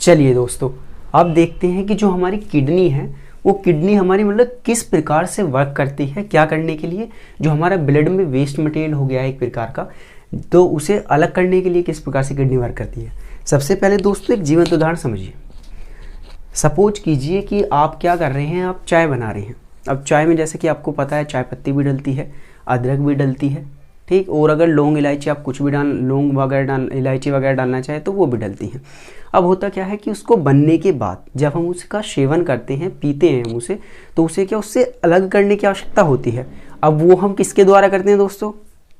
चलिए दोस्तों, अब देखते हैं कि जो हमारी किडनी है वो किडनी हमारी मतलब किस प्रकार से वर्क करती है। क्या करने के लिए, जो हमारा ब्लड में वेस्ट मटेरियल हो गया है एक प्रकार का, तो उसे अलग करने के लिए किस प्रकार से किडनी वर्क करती है। सबसे पहले दोस्तों एक जीवंत उदाहरण समझिए। सपोज कीजिए कि आप क्या कर रहे हैं, आप चाय बना रहे हैं। अब चाय में जैसे कि आपको पता है चाय पत्ती भी डलती है, अदरक भी डलती है, ठीक, और अगर लौंग इलायची आप कुछ भी लौंग वगैरह इलायची वगैरह डालना चाहे तो वो भी डलती हैं। अब होता क्या है कि उसको बनने के बाद जब हम उसका सेवन करते हैं, पीते हैं हम उसे, तो उसे क्या उससे अलग करने की आवश्यकता होती है। अब वो हम किसके द्वारा करते हैं दोस्तों,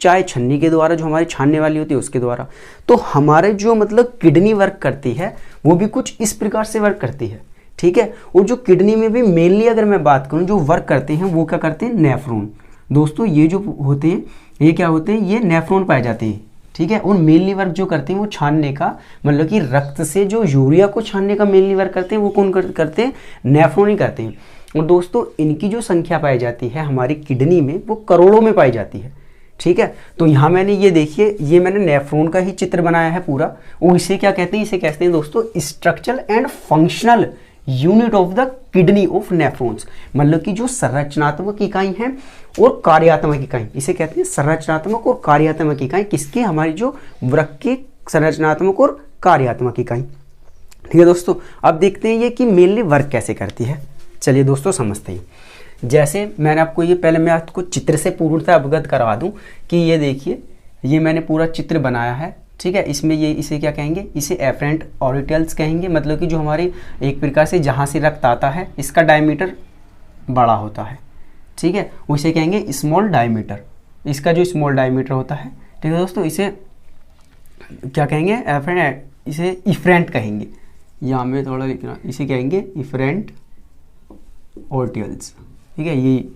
चाय छन्नी के द्वारा, जो हमारी छानने वाली होती है उसके द्वारा। तो हमारे जो मतलब किडनी वर्क करती है वो भी कुछ इस प्रकार से वर्क करती है, ठीक है। और जो किडनी में भी मेनली अगर मैं बात करूं जो वर्क करते हैं वो क्या करते हैं, नेफ्रॉन। दोस्तों ये जो होते हैं ये क्या होते हैं, ये नेफ्रॉन पाए जाते हैं, ठीक है। और मेनली वर्क जो करते हैं वो छानने का, मतलब कि रक्त से जो यूरिया को छानने का मेनली वर्क करते हैं वो कौन करते हैं, नेफ्रॉन ही करते हैं। और दोस्तों इनकी जो संख्या पाई जाती है हमारी किडनी में वो करोड़ों में पाई जाती है, ठीक है। तो यहाँ मैंने ये देखिए, ये मैंने नेफ्रॉन का ही चित्र बनाया है पूरा। और इसे क्या कहते हैं, इसे कहते हैं दोस्तों structural and functional unit of the kidney of nephrons. मतलब कि जो संरचनात्मक इकाई है और कार्यात्मक इकाई, इसे कहते हैं संरचनात्मक और कार्यात्मक इकाई। किसकी, हमारी जो वृक्क की संरचनात्मक और कार्यात्मक इकाई, ठीक है दोस्तों। अब देखते हैं ये कि मेनली वर्क कैसे करती है। चलिए दोस्तों समझते हैं। जैसे मैंने आपको ये, पहले मैं आपको चित्र से पूर्णतः अवगत करवा दूं कि ये देखिए, ये मैंने पूरा चित्र बनाया है, ठीक है। इसमें ये इसे क्या कहेंगे, इसे एफरेंट ऑरिटल्स कहेंगे। मतलब कि जो हमारी एक प्रकार से जहाँ से रक्त आता है इसका डायमीटर बड़ा होता है, ठीक है, उसे कहेंगे स्मॉल डायमीटर। इसका जो स्मॉल डायमीटर होता है, ठीक है दोस्तों, इसे क्या कहेंगे, एफरेंट, इसे इफरेंट कहेंगे। यहाँ में थोड़ा लिखना, इसे कहेंगे इफरेंट ऑरिटल्स, ठीक है। ये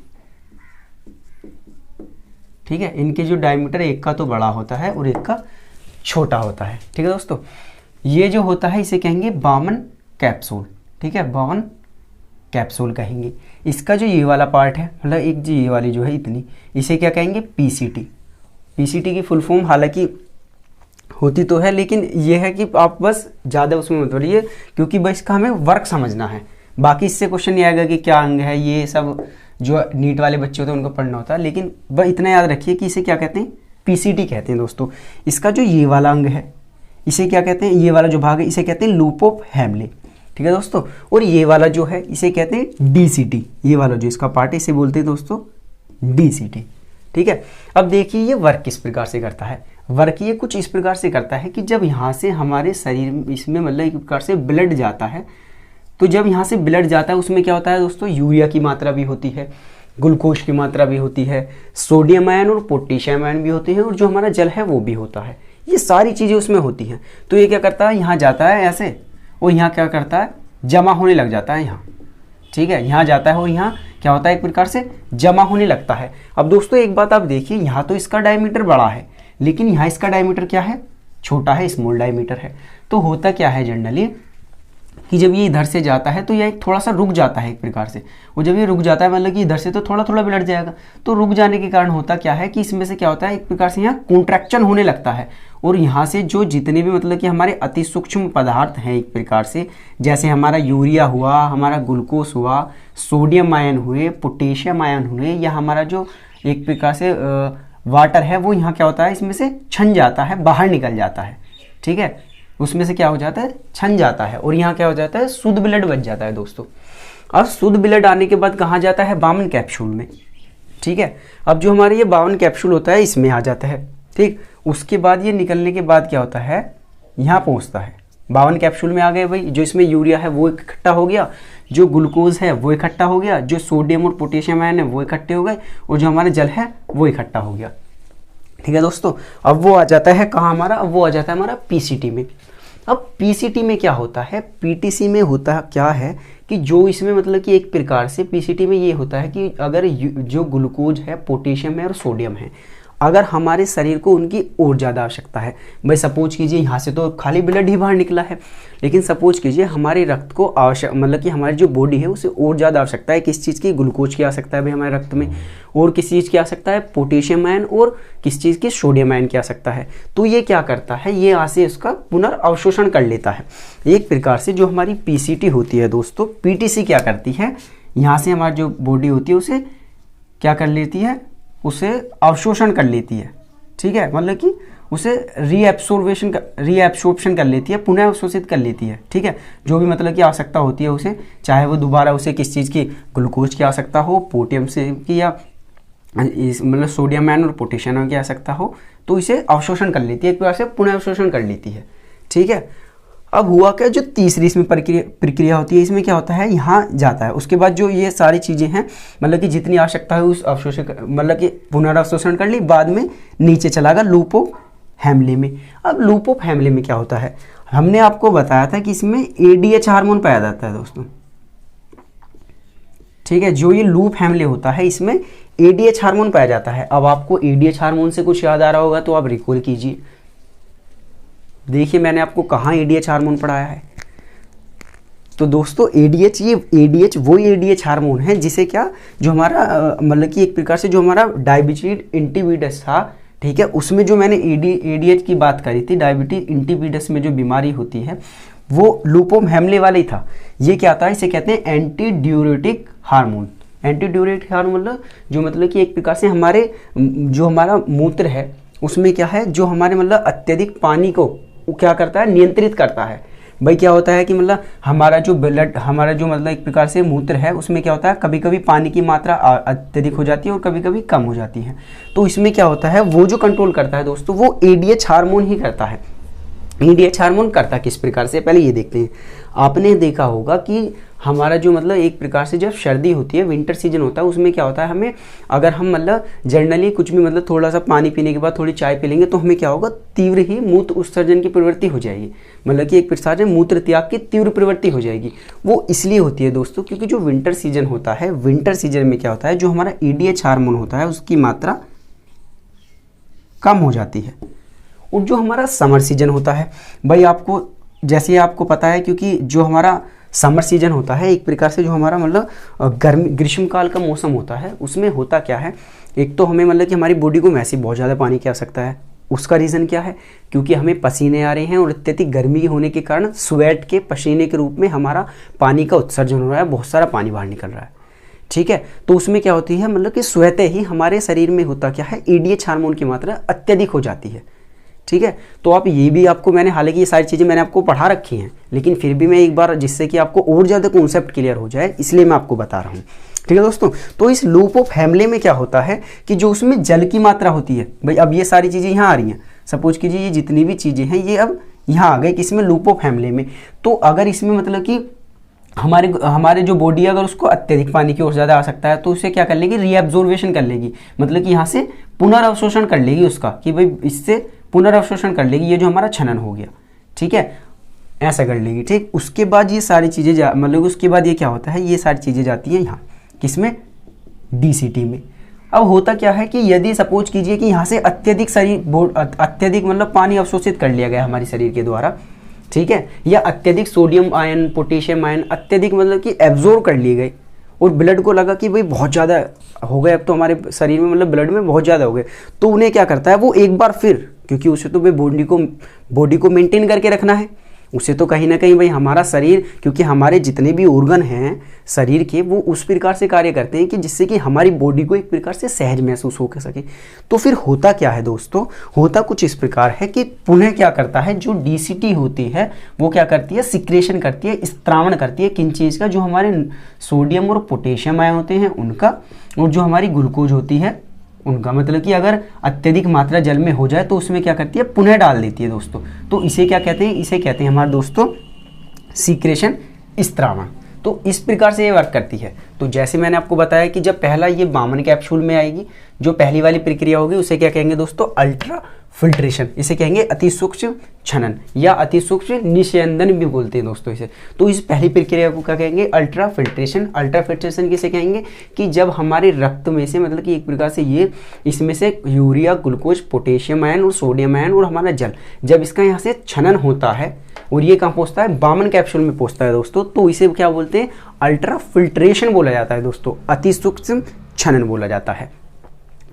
ठीक है, इनके जो डायमीटर एक का तो बड़ा होता है और एक का छोटा होता है, ठीक है दोस्तों। ये जो होता है इसे कहेंगे बावन कैप्सूल, ठीक है, बावन कैप्सूल कहेंगे। इसका जो ये वाला पार्ट है, मतलब एक जी ये वाली जो है इतनी, इसे क्या कहेंगे, पीसीटी। पीसीटी की फुल फॉर्म हालांकि होती तो है, लेकिन ये है कि आप बस ज़्यादा उसमें मत बोलिए, क्योंकि बस इसका हमें वर्क समझना है। बाकी इससे क्वेश्चन नहीं आएगा कि क्या अंग है, ये सब जो नीट वाले बच्चे होते हैं उनको पढ़ना होता है। लेकिन बस इतना याद रखिए कि इसे क्या कहते हैं, पीसीटी कहते हैं दोस्तों। इसका जो ये वाला अंग है इसे क्या कहते हैं, ये वाला जो भाग है इसे कहते हैं लूप ऑफ हैमले, ठीक है दोस्तों। और ये वाला जो है इसे कहते हैं डीसीटी। ये वाला जो इसका पार्ट है इसे बोलते हैं दोस्तों डीसीटी, ठीक है। अब देखिए ये वर्क किस प्रकार से करता है। वर्क ये कुछ इस प्रकार से करता है कि जब यहाँ से हमारे शरीर इसमें मतलब एक प्रकार से ब्लड जाता है, तो जब यहाँ से ब्लड जाता है उसमें क्या होता है दोस्तों, यूरिया की मात्रा भी होती है, ग्लूकोज की मात्रा भी होती है, सोडियम आयन और पोटेशियम आयन भी होते हैं, और जो हमारा जल है वो भी होता है। ये सारी चीज़ें उसमें होती हैं। तो ये क्या करता है, यहाँ जाता है ऐसे, और यहाँ क्या करता है, जमा होने लग जाता है यहाँ, ठीक है। यहाँ जाता है और यहाँ क्या होता है, एक प्रकार से जमा होने लगता है। अब दोस्तों एक बात आप देखिए, यहाँ तो इसका डायमीटर बड़ा है, लेकिन यहाँ इसका डायमीटर क्या है, छोटा है, स्मॉल डायमीटर है। तो होता क्या है जनरली कि जब ये इधर से जाता है तो ये थोड़ा सा रुक जाता है एक प्रकार से। और जब ये रुक जाता है मतलब कि इधर से तो थोड़ा थोड़ा ब्लड जाएगा, तो रुक जाने के कारण होता क्या है कि इसमें से क्या होता है, एक प्रकार से यहाँ कॉन्ट्रैक्शन होने लगता है। और यहाँ से जो जितने भी मतलब कि हमारे अति सूक्ष्म पदार्थ हैं एक प्रकार से, जैसे हमारा यूरिया हुआ, हमारा ग्लूकोज हुआ, सोडियम आयन हुए, पोटेशियम आयन हुए, या हमारा जो एक प्रकार से वाटर है, वो यहाँ क्या होता है, इसमें से छन जाता है, बाहर निकल जाता है, ठीक है। उसमें से क्या हो जाता है, छन जाता है, और यहाँ क्या हो जाता है, शुद्ध ब्लड बच जाता है दोस्तों। अब शुद्ध ब्लड आने के बाद कहाँ जाता है, बावन कैप्सूल में, ठीक है। अब जो हमारे ये बावन कैप्सूल होता है इसमें आ जाता है, ठीक। उसके बाद ये निकलने के बाद क्या होता है, यहाँ पहुँचता है, बावन कैप्सूल में आ गए भाई। जो इसमें यूरिया है वो इकट्ठा हो गया, जो ग्लूकोज है वो इकट्ठा हो गया, जो सोडियम और पोटेशियम आयन है वो इकट्ठे हो गए, और जो हमारा जल है वो इकट्ठा हो गया, ठीक है दोस्तों। अब वो आ जाता है कहाँ हमारा, अब वो आ जाता है हमारा पीसीटी में। अब पीसीटी में क्या होता है, पीटीसी में होता क्या है कि जो इसमें मतलब कि एक प्रकार से पीसीटी में ये होता है कि अगर जो ग्लूकोज है, पोटेशियम है और सोडियम है, अगर हमारे शरीर को उनकी और ज़्यादा आवश्यकता है। भाई सपोज कीजिए यहाँ से तो खाली ब्लड ही बाहर निकला है, लेकिन सपोज कीजिए हमारे रक्त को आवश्यक मतलब कि हमारी जो बॉडी है उसे और ज़्यादा आवश्यकता है किस चीज़ की, ग्लूकोज की आवश्यकता है भाई हमारे रक्त में, और किस चीज़ की आवश्यकता है, पोटेशियम आयन, और किस चीज़ की, सोडियम आयन की आवश्यकता है। तो ये क्या करता है, ये यहाँ से उसका पुनर्अवशोषण कर लेता है। एक प्रकार से जो हमारी पीसीटी होती है दोस्तों, पीटीसी क्या करती है, यहाँ से हमारी जो बॉडी होती है उसे क्या कर लेती है, उसे अवशोषण कर लेती है। ठीक है, मतलब कि उसे रीएब्सॉर्प्शन कर लेती है, पुनः अवशोषित कर लेती है। ठीक है, जो भी मतलब की आवश्यकता होती है उसे, चाहे वो दोबारा उसे किस चीज़ की, ग्लूकोज की आवश्यकता हो, पोटेशियम से की, या मतलब सोडियम आयन और पोटेशियम की आवश्यकता हो, तो इसे अवशोषण कर लेती है, एक प्रकार से पुनः अवशोषण कर लेती है। ठीक है, अब हुआ क्या, जो तीसरी इसमें प्रक्रिया होती है, इसमें क्या होता है, यहाँ जाता है, उसके बाद जो ये सारी चीज़ें हैं मतलब कि जितनी आवश्यकता है उस अवशोषण मतलब कि पुनर्अवशोषण कर ली, बाद में नीचे चला गया लूप ऑफ हैम्ले में। अब लूप ऑफ हैम्ले में क्या होता है, हमने आपको बताया था कि इसमें ADH हार्मोन पाया जाता है दोस्तों। ठीक है, जो ये लूप हैम्ले होता है इसमें ADH हार्मोन पाया जाता है। अब आपको ADH हार्मोन से कुछ याद आ रहा होगा तो आप रिकॉल कीजिए। देखिए मैंने आपको कहाँ ADH हार्मोन पढ़ाया है। तो दोस्तों ADH, ये ADH वही ADH हार्मोन है जिसे क्या, जो हमारा मतलब कि एक प्रकार से जो हमारा डायबिटीज इंटिबिडस था, ठीक है, उसमें जो मैंने ADH की बात करी थी, डायबिटीज इंटिबिडस में जो बीमारी होती है वो लूप ऑफ हैम्ले वाला ही था। ये क्या था, इसे कहते हैं anti diuretic hormone. Anti diuretic hormone मतलब कि एक प्रकार से हमारे जो हमारा मूत्र है उसमें क्या है, जो हमारे मतलब अत्यधिक पानी को वो क्या करता है, नियंत्रित करता है। भाई क्या होता है कि मतलब हमारा जो ब्लड, हमारा जो मतलब एक प्रकार से मूत्र है उसमें क्या होता है, कभी कभी पानी की मात्रा अत्यधिक हो जाती है और कभी कभी कम हो जाती है। तो इसमें क्या होता है, वो जो कंट्रोल करता है दोस्तों वो ADH हार्मोन ही करता है। ADH हार्मोन करता किस प्रकार से, पहले ये देखते हैं। आपने देखा होगा कि हमारा जो मतलब एक प्रकार से जब सर्दी होती है, विंटर सीजन होता है, उसमें क्या होता है, हमें अगर हम मतलब जनरली कुछ भी मतलब थोड़ा सा पानी पीने के बाद थोड़ी चाय पी लेंगे तो हमें क्या होगा, तीव्र ही मूत्र उत्सर्जन की प्रवृत्ति हो जाएगी, मतलब कि एक प्रकार से मूत्र त्याग की तीव्र प्रवृत्ति हो जाएगी। वो इसलिए होती है दोस्तों क्योंकि जो विंटर सीजन होता है, विंटर सीजन में क्या होता है, जो हमारा ADH हार्मोन होता है उसकी मात्रा कम हो जाती है। और जो हमारा समर सीजन होता है, भाई आपको जैसे आपको पता है, क्योंकि जो हमारा समर सीजन होता है एक प्रकार से जो हमारा मतलब ग्रीष्मकाल का मौसम होता है, उसमें होता क्या है, एक तो हमें मतलब कि हमारी बॉडी को वैसे बहुत ज़्यादा पानी की आवश्यकता है। उसका रीज़न क्या है, क्योंकि हमें पसीने आ रहे हैं और अत्यधिक गर्मी होने के कारण स्वेट के पसीने के रूप में हमारा पानी का उत्सर्जन हो रहा है, बहुत सारा पानी बाहर निकल रहा है। ठीक है, तो उसमें क्या होती है, मतलब कि स्वतः ही हमारे शरीर में होता क्या है, ADH हार्मोन की मात्रा अत्यधिक हो जाती है। ठीक है, तो आप ये भी आपको मैंने, हालांकि ये सारी चीज़ें मैंने आपको पढ़ा रखी हैं, लेकिन फिर भी मैं एक बार जिससे कि आपको और ज़्यादा कॉन्सेप्ट क्लियर हो जाए इसलिए मैं आपको बता रहा हूँ। ठीक है दोस्तों, तो इस लूप ऑफ हैम्ले में क्या होता है कि जो उसमें जल की मात्रा होती है, भाई अब ये सारी चीज़ें यहाँ आ रही हैं, सपोज कीजिए ये जितनी भी चीज़ें हैं ये अब यहाँ आ गए किसमें, लूप ऑफ हैम्ले में। तो अगर इसमें मतलब कि हमारे जो बॉडी है अगर उसको अत्यधिक पानी की ओर ज़्यादा आ सकता है तो उसे क्या कर लेगी, रीअब्जॉर्वेशन कर लेगी, मतलब कि यहाँ से पुनर्अवशोषण कर लेगी उसका, कि भाई इससे पुनर्अवशोषण कर लेगी, ये जो हमारा छनन हो गया। ठीक है, ऐसा कर लेगी। ठीक, उसके बाद ये सारी चीज़ें मतलब उसके बाद ये क्या होता है, ये सारी चीज़ें जाती हैं यहाँ किसमें, DCT में। अब होता क्या है कि यदि सपोज कीजिए कि यहाँ से अत्यधिक मतलब पानी अवशोषित कर लिया गया हमारे शरीर के द्वारा, ठीक है, या अत्यधिक सोडियम आयन, पोटेशियम आयन अत्यधिक मतलब कि एब्जॉर्ब कर लिए गए, और ब्लड को लगा कि भाई बहुत ज़्यादा हो गए, अब तो हमारे शरीर में मतलब ब्लड में बहुत ज़्यादा हो गए, तो उन्हें क्या करता है, वो एक बार फिर, क्योंकि उसे तो भाई बॉडी को मेंटेन करके रखना है, उसे तो कहीं ना कहीं भाई हमारा शरीर, क्योंकि हमारे जितने भी ऑर्गन हैं शरीर के वो उस प्रकार से कार्य करते हैं कि जिससे कि हमारी बॉडी को एक प्रकार से सहज महसूस हो सके। तो फिर होता क्या है दोस्तों, होता कुछ इस प्रकार है कि पुनः क्या करता है, जो DCT होती है वो क्या करती है, सिक्रेशन करती है, स्त्रावण करती है किन चीज़ का, जो हमारे सोडियम और पोटेशियम आयन होते हैं उनका, और जो हमारी ग्लूकोज होती है उनका। मतलब कि अगर अत्यधिक मात्रा जल में हो जाए तो उसमें क्या करती है, पुनः डाल देती है दोस्तों। तो इसे क्या कहते हैं, इसे कहते हैं हमारे दोस्तों सीक्रेशन, स्त्रावण। तो इस प्रकार से ये वर्क करती है। तो जैसे मैंने आपको बताया कि जब पहला ये बामन कैप्सूल में आएगी, जो पहली वाली प्रक्रिया होगी उसे क्या कहेंगे दोस्तों, अल्ट्रा फिल्ट्रेशन, इसे कहेंगे अति सूक्ष्म छनन या अति सूक्ष्म निस्यंदन भी बोलते हैं दोस्तों इसे। तो इस पहली प्रक्रिया को क्या कहेंगे? Ultra filtration. अल्ट्रा फिल्ट्रेशन किसे कहेंगे? कि जब हमारे रक्त में से मतलब कि एक प्रकार से ये इसमें से यूरिया, ग्लूकोज, पोटेशियम आयन और सोडियम आयन और हमारा जल, जब इसका यहाँ से छनन होता है और ये कहाँ पहुँचता है? बामन कैप्सूल में पहुँचता है दोस्तों, तो इसे क्या बोलते हैं? अल्ट्रा फिल्ट्रेशन बोला जाता है दोस्तों, अति सूक्ष्म छनन बोला जाता है।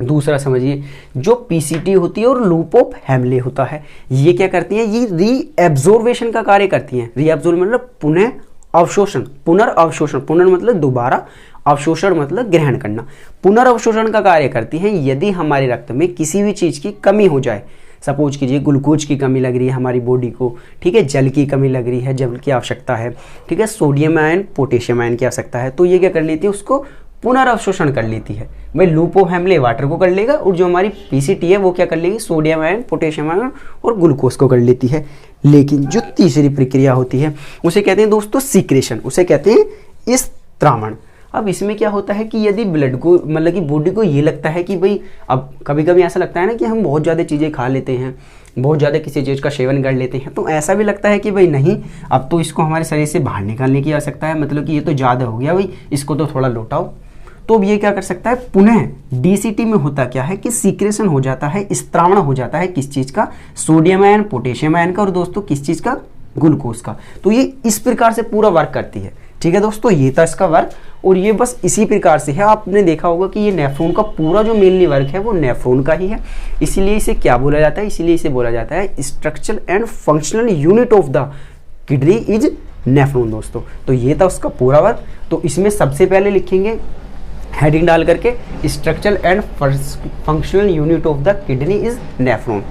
दूसरा समझिए, जो पीसीटी होती है और लूप ऑफ हैमले होता है, ये क्या करती हैं? ये रीएब्जॉर्वेशन का कार्य करती हैं। रीएब्जॉर्ब मतलब पुनः अवशोषण, पुनर्अवशोषण, पुनर् मतलब दोबारा, अवशोषण मतलब ग्रहण करना, पुनर्अवशोषण का कार्य करती हैं। यदि हमारे रक्त में किसी भी चीज़ की कमी हो जाए, सपोज कीजिए ग्लूकोज की कमी लग रही है हमारी बॉडी को, ठीक है, जल की कमी लग रही है, जल की आवश्यकता है, ठीक है, सोडियम आयन, पोटेशियम आयन की आवश्यकता है, तो ये क्या कर लेती है? उसको पुनर्अवशोषण कर लेती है। भाई लूप ऑफ हैमले वाटर को कर लेगा और जो हमारी पीसीटी है वो क्या कर लेगी? सोडियम आयन, पोटेशियम आयन और ग्लूकोज को कर लेती है। लेकिन जो तीसरी प्रक्रिया होती है उसे कहते हैं दोस्तों सीक्रेशन, उसे कहते हैं स्त्रावण। अब इसमें क्या होता है कि यदि ब्लड को मतलब कि बॉडी को ये लगता है कि भाई, अब कभी कभी ऐसा लगता है ना कि हम बहुत ज़्यादा चीज़ें खा लेते हैं, बहुत ज़्यादा किसी चीज़ का सेवन कर लेते हैं, तो ऐसा भी लगता है कि भाई नहीं, अब तो इसको हमारे शरीर से बाहर निकालने की आवश्यकता है, मतलब कि ये तो ज़्यादा हो गया भाई, इसको तो थोड़ा लौटाओ। तो अब ये क्या कर सकता है? पुनः डीसीटी में होता क्या है कि सीक्रेशन हो जाता है, स्त्रावण हो जाता है किस चीज़ का? सोडियम आयन, पोटेशियम आयन का और दोस्तों किस चीज़ का? ग्लूकोज का। तो ये इस प्रकार से पूरा वर्क करती है। ठीक है दोस्तों, ये था इसका वर्क और ये बस इसी प्रकार से है। आपने देखा होगा कि ये नेफ्रॉन का पूरा जो मेनली वर्क है वो नेफ्रॉन का ही है, इसीलिए इसे क्या बोला जाता है? इसीलिए इसे बोला जाता है structural and functional unit of the kidney is nephron दोस्तों। तो ये था उसका पूरा वर्क। तो इसमें सबसे पहले लिखेंगे हेडिंग डाल करके structural and functional unit of the kidney is nephron.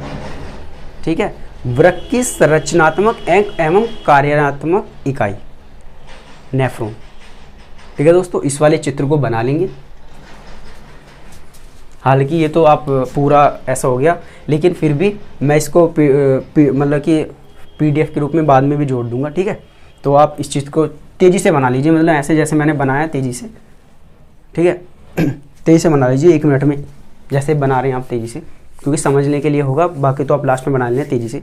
ठीक है, वृक्क की संरचनात्मक एवं कार्यात्मक इकाई नेफ्रॉन। ठीक है दोस्तों, इस वाले चित्र को बना लेंगे। हालांकि ये तो आप पूरा ऐसा हो गया, लेकिन फिर भी मैं इसको मतलब कि पीडीएफ के रूप में बाद में भी जोड़ दूंगा। ठीक है, तो आप इस चीज़ को तेज़ी से बना लीजिए, मतलब ऐसे जैसे मैंने बनाया तेज़ी से। ठीक है, तेज़ी से बना लीजिए, 1 मिनट में जैसे बना रहे हैं आप तेज़ी से, क्योंकि समझने के लिए होगा, बाकी तो आप लास्ट में बना लेना तेज़ी से।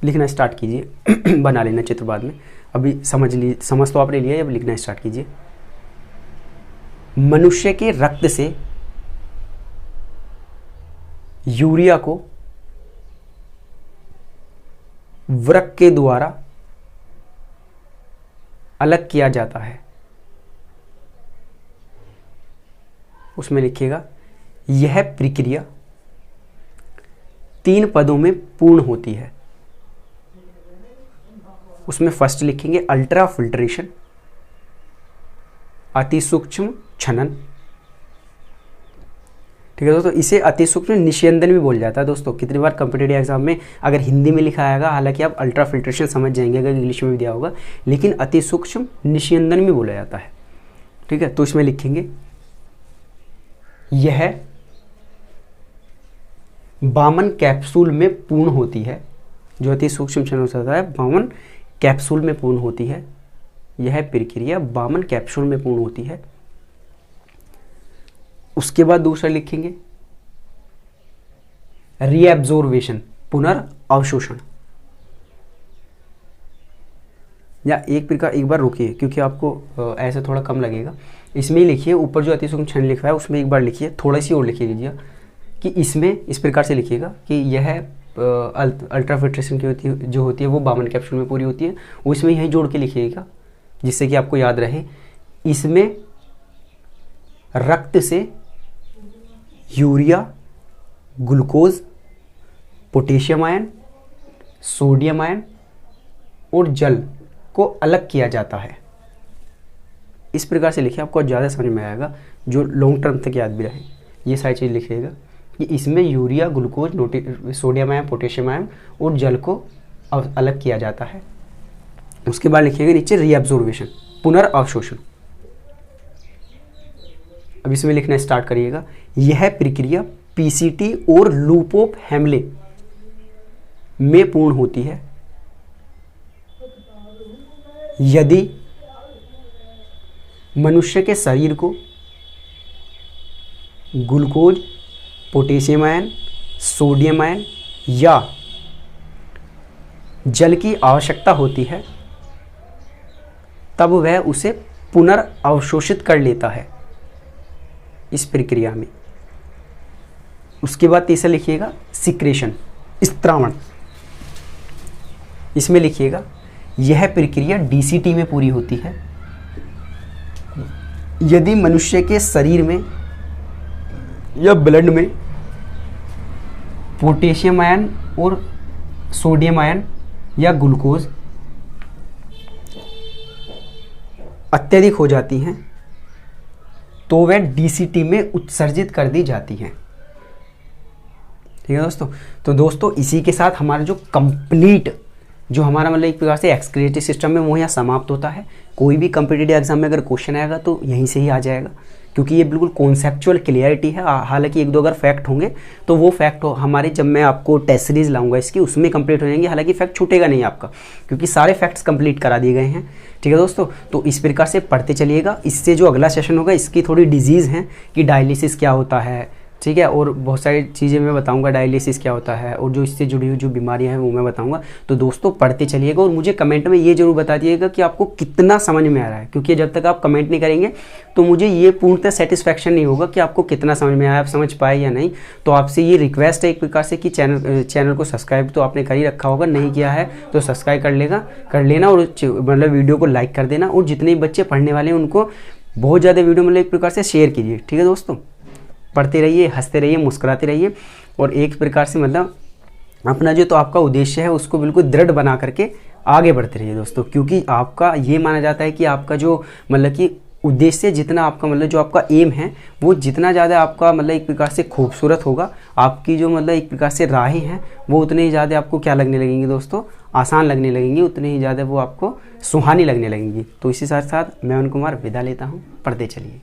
लिखना स्टार्ट कीजिए, बना लेना चित्र बाद में। अभी समझ तो आपने लिया, अब लिखना स्टार्ट कीजिए। मनुष्य के रक्त से यूरिया को वृक्क के द्वारा अलग किया जाता है। उसमें लिखिएगा यह प्रक्रिया 3 पदों में पूर्ण होती है। उसमें फर्स्ट लिखेंगे अल्ट्रा फिल्ट्रेशन, अति सूक्ष्म छनन। ठीक है दोस्तों, इसे अति सूक्ष्म निस्यंदन भी बोल जाता है दोस्तों। कितनी बार कॉम्पिटिटिव एग्जाम में अगर हिंदी में लिखा आएगा, हालांकि आप अल्ट्रा फिल्ट्रेशन समझ जाएंगे अगर इंग्लिश में भी दिया होगा, लेकिन अति सूक्ष्म निस्यंदन भी बोला जाता है। ठीक है, तो इसमें लिखेंगे यह बामन कैप्सूल में पूर्ण होती है। जो अति सूक्ष्म छनन होता है बामन कैप्सूल में पूर्ण होती है। यह प्रक्रिया बामन कैप्सूल में पूर्ण होती है। उसके बाद दूसरा लिखेंगे रीएब्जॉर्वेशन, पुनर्अवशोषण। या एक बार रुकिए, क्योंकि आपको ऐसे थोड़ा कम लगेगा। इसमें ही लिखिए, ऊपर जो अति सूक्ष्म छनन लिखा है उसमें एक बार लिखिए, थोड़ा सी और लिखिए लीजिए कि इसमें इस प्रकार से लिखिएगा कि यह अल्ट्रा फिल्ट्रेशन की जो होती है वो बामन कैप्सूल में पूरी होती है। वो इसमें यही जोड़ के लिखिएगा जिससे कि आपको याद रहे। इसमें रक्त से urea, glucose, potassium ion, sodium ion और जल को अलग किया जाता है। इस प्रकार से लिखिए, आपको ज़्यादा समझ में आएगा, जो लॉन्ग टर्म तक याद भी रहे। ये सारी चीज़ लिखिएगा कि इसमें urea, glucose, sodium ion, potassium ion और जल को अलग किया जाता है। उसके बाद लिखिएगा नीचे रीअब्जॉर्वेशन, पुनर्अवशोषण। अब इसमें लिखना स्टार्ट करिएगा। यह प्रक्रिया पीसीटी और लूप ऑफ हैमले में पूर्ण होती है यदि मनुष्य के शरीर को glucose, potassium ion, sodium ion या जल की आवश्यकता होती है तब वह उसे पुनर्अवशोषित कर लेता है इस प्रक्रिया में। उसके बाद तीसरा लिखिएगा सिक्रेशन, स्त्रावण। इसमें लिखिएगा यह प्रक्रिया डीसीटी में पूरी होती है यदि मनुष्य के शरीर में या ब्लड में पोटेशियम आयन और सोडियम आयन या ग्लूकोज अत्यधिक हो जाती हैं तो वह डीसीटी में उत्सर्जित कर दी जाती हैं। ठीक है दोस्तों। तो दोस्तों इसी के साथ हमारा जो कंप्लीट जो हमारा मतलब एक प्रकार से एक्सक्रिएटिव सिस्टम है वो यहाँ समाप्त होता है। कोई भी कॉम्पिटिटिव एग्जाम में अगर क्वेश्चन आएगा तो यहीं से ही आ जाएगा, क्योंकि ये बिल्कुल कॉन्सेप्चुअल क्लियरिटी है। हालांकि एक दो अगर फैक्ट होंगे तो वो फैक्ट हमारे जब मैं आपको टेस्ट सीरीज लाऊंगा इसकी उसमें कंप्लीट हो जाएंगे। हालांकि फैक्ट छूटेगा नहीं आपका, क्योंकि सारे फैक्ट्स कंप्लीट करा दिए गए हैं। ठीक है दोस्तों, तो इस प्रकार से पढ़ते चलिएगा। इससे जो अगला सेशन होगा इसकी थोड़ी डिजीज़ हैं कि डायलिसिस क्या होता है, ठीक है, और बहुत सारी चीज़ें मैं बताऊंगा, डायलिसिस क्या होता है और जो इससे जुड़ी हुई जो बीमारियां हैं वो मैं बताऊंगा। तो दोस्तों पढ़ते चलिएगा और मुझे कमेंट में ये जरूर बता दिएगा कि आपको कितना समझ में आ रहा है, क्योंकि जब तक आप कमेंट नहीं करेंगे तो मुझे ये पूर्णतः सेटिस्फैक्शन नहीं होगा कि आपको कितना समझ में आया, आप समझ पाए या नहीं। तो आपसे ये रिक्वेस्ट है एक प्रकार से कि चैनल को सब्सक्राइब तो आपने कर ही रखा होगा, नहीं किया है तो सब्सक्राइब कर लेना और मतलब वीडियो को लाइक कर देना। और जितने भी बच्चे पढ़ने वाले हैं उनको बहुत ज़्यादा वीडियो मतलब एक प्रकार से शेयर कीजिए। ठीक है दोस्तों, पढ़ते रहिए, हंसते रहिए, मुस्कुराते रहिए और एक प्रकार से मतलब अपना जो तो आपका उद्देश्य है उसको बिल्कुल दृढ़ बना करके आगे बढ़ते रहिए दोस्तों। क्योंकि आपका ये माना जाता है कि आपका जो मतलब कि उद्देश्य जितना आपका मतलब जो आपका एम है वो जितना ज़्यादा आपका मतलब एक प्रकार से खूबसूरत होगा, आपकी जो मतलब एक प्रकार से राहें हैं वो उतने ही ज़्यादा आपको क्या लगने लगेंगी दोस्तों, आसान लगने लगेंगी, उतने ही ज़्यादा वो आपको सुहानी लगने लगेंगी। तो इसी साथ साथ मैं अरुण कुमार विदा लेता हूँ। पढ़ते चलिए।